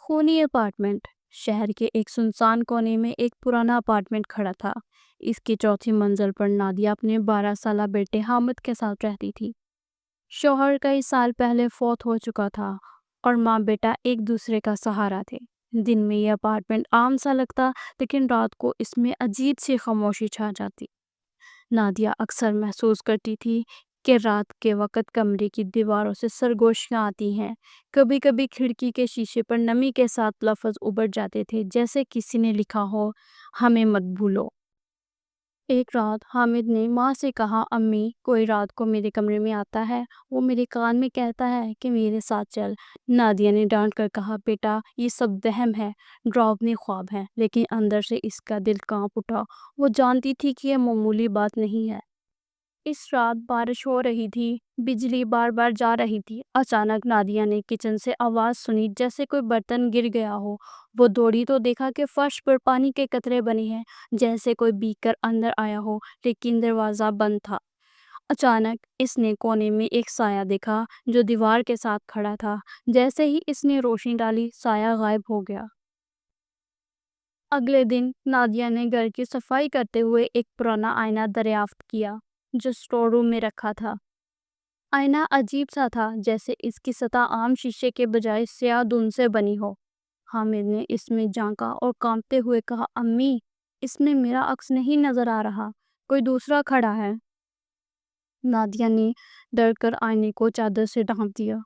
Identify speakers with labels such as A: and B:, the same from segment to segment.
A: خونی اپارٹمنٹ۔ شہر کے ایک سنسان کونے میں ایک پرانا اپارٹمنٹ کھڑا تھا۔ اس کی چوتھی منزل پر نادیہ اپنے 12 سالہ بیٹے حامد کے ساتھ رہتی تھی۔ شوہر کئی سال پہلے فوت ہو چکا تھا اور ماں بیٹا ایک دوسرے کا سہارا تھے۔ دن میں یہ اپارٹمنٹ عام سا لگتا، لیکن رات کو اس میں عجیب سی خاموشی چھا جاتی۔ نادیہ اکثر محسوس کرتی تھی کہ رات کے وقت کمرے کی دیواروں سے سرگوشیاں آتی ہیں۔ کبھی کبھی کھڑکی کے شیشے پر نمی کے ساتھ لفظ ابھر جاتے تھے، جیسے کسی نے لکھا ہو، ہمیں مت بھولو۔ ایک رات حامد نے ماں سے کہا، امی، کوئی رات کو میرے کمرے میں آتا ہے، وہ میرے کان میں کہتا ہے کہ میرے ساتھ چل۔ نادیہ نے ڈانٹ کر کہا، بیٹا، یہ سب وہم ہے، ڈراؤنے خواب ہیں۔ لیکن اندر سے اس کا دل کانپ اٹھا۔ وہ جانتی تھی کہ یہ معمولی بات نہیں ہے۔ اس رات بارش ہو رہی تھی، بجلی بار بار جا رہی تھی۔ اچانک نادیہ نے کچن سے آواز سنی، جیسے کوئی برتن گر گیا ہو۔ وہ دوڑی تو دیکھا کہ فرش پر پانی کے قطرے بنے ہیں، جیسے کوئی بھیگ کر اندر آیا ہو، لیکن دروازہ بند تھا۔ اچانک اس نے کونے میں ایک سایہ دیکھا جو دیوار کے ساتھ کھڑا تھا۔ جیسے ہی اس نے روشنی ڈالی، سایہ غائب ہو گیا۔ اگلے دن نادیہ نے گھر کی صفائی کرتے ہوئے ایک پرانا آئینہ دریافت کیا جو اسٹور روم میں رکھا تھا۔ آئینہ عجیب سا تھا، جیسے اس کی سطح عام شیشے کے بجائے سیاہ دھند سے بنی ہو۔ حامد نے اس میں جھانکا اور کانپتے ہوئے کہا، امی، اس میں میرا عکس نہیں نظر آ رہا، کوئی دوسرا کھڑا ہے۔ نادیہ نے ڈر کر آئینے کو چادر سے ڈھانپ دیا۔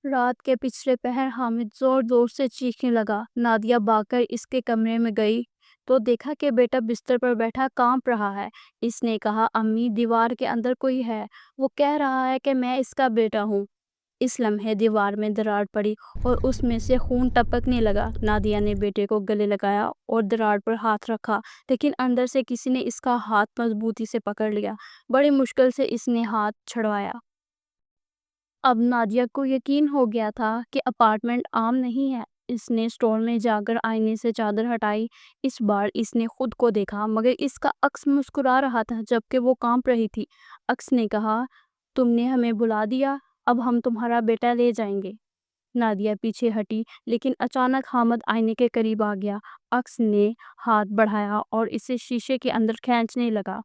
A: رات کے پچھلے پہر حامد زور زور سے چیخنے لگا۔ نادیہ بھاگ کر اس کے کمرے میں گئی تو دیکھا کہ بیٹا بستر پر بیٹھا کانپ رہا ہے۔ اس نے کہا، امی، دیوار کے اندر کوئی ہے، وہ کہہ رہا ہے کہ میں اس کا بیٹا ہوں۔ اس لمحے دیوار میں دراڑ پڑی اور اس میں سے خون ٹپکنے لگا۔ نادیہ نے بیٹے کو گلے لگایا اور دراڑ پر ہاتھ رکھا، لیکن اندر سے کسی نے اس کا ہاتھ مضبوطی سے پکڑ لیا۔ بڑی مشکل سے اس نے ہاتھ چھڑوایا۔ اب نادیہ کو یقین ہو گیا تھا کہ اپارٹمنٹ عام نہیں ہے۔ اس نے اسٹور میں جا کر آئینے سے چادر ہٹائی۔ اس بار اس نے خود کو دیکھا، مگر اس کا عکس مسکرا رہا تھا جبکہ وہ کانپ رہی تھی۔ عکس نے کہا، تم نے ہمیں بلا دیا، اب ہم تمہارا بیٹا لے جائیں گے۔ نادیہ پیچھے ہٹی، لیکن اچانک حامد آئینے کے قریب آ گیا۔ عکس نے ہاتھ بڑھایا اور اسے شیشے کے اندر کھینچنے لگا۔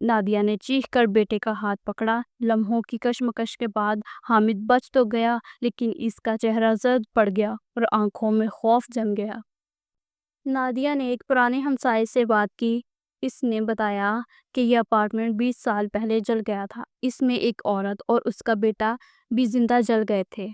A: نادیہ نے چیخ کر بیٹے کا ہاتھ پکڑا۔ لمحوں کی کشمکش کے بعد حامد بچ تو گیا، لیکن اس کا چہرہ زرد پڑ گیا اور آنکھوں میں خوف جم گیا۔ نادیہ نے ایک پرانے ہمسائے سے بات کی۔ اس نے بتایا کہ یہ اپارٹمنٹ 20 سال پہلے جل گیا تھا۔ اس میں ایک عورت اور اس کا بیٹا بھی زندہ جل گئے تھے۔